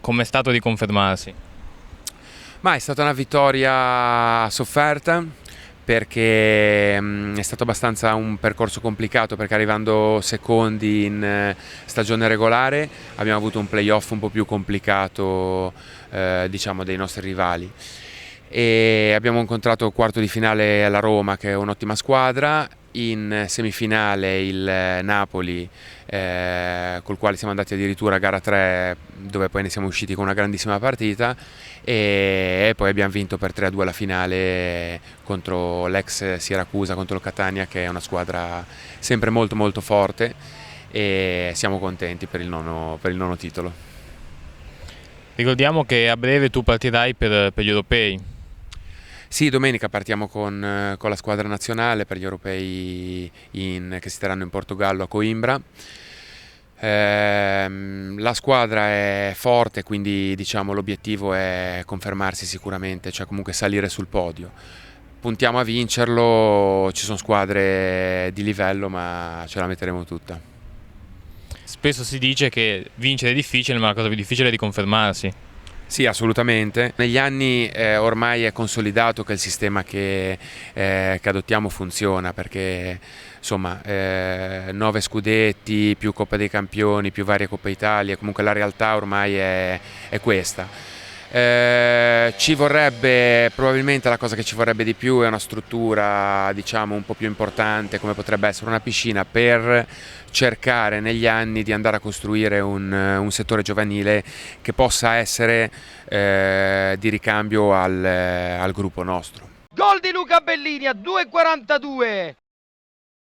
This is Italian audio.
Com'è stato di confermarsi? Ma è stata una vittoria sofferta perché è stato abbastanza un percorso complicato perché arrivando secondi in stagione regolare abbiamo avuto un playoff un po' più complicato diciamo dei nostri rivali e abbiamo incontrato quarto di finale la Roma che è un'ottima squadra, in semifinale il Napoli col quale siamo andati addirittura a gara 3 dove poi ne siamo usciti con una grandissima partita e poi abbiamo vinto per 3-2 la finale contro l'ex Siracusa, contro il Catania che è una squadra sempre molto molto forte e siamo contenti per il nono titolo. Ricordiamo che a breve tu partirai per gli europei. Sì, domenica partiamo con la squadra nazionale per gli europei che si terranno in Portogallo a Coimbra. La squadra è forte, quindi diciamo, l'obiettivo è confermarsi sicuramente, cioè comunque salire sul podio. Puntiamo a vincerlo, ci sono squadre di livello, ma ce la metteremo tutta. Spesso si dice che vincere è difficile, ma la cosa più difficile è di confermarsi. Sì, assolutamente. Negli anni ormai è consolidato che il sistema che adottiamo funziona perché insomma 9 scudetti, più Coppa dei Campioni, più varie Coppa Italia, comunque la realtà ormai è questa. Ci vorrebbe, probabilmente la cosa che ci vorrebbe di più è una struttura diciamo un po' più importante come potrebbe essere una piscina per cercare negli anni di andare a costruire un settore giovanile che possa essere di ricambio al gruppo nostro. Gol di Luca Bellini a 2,42.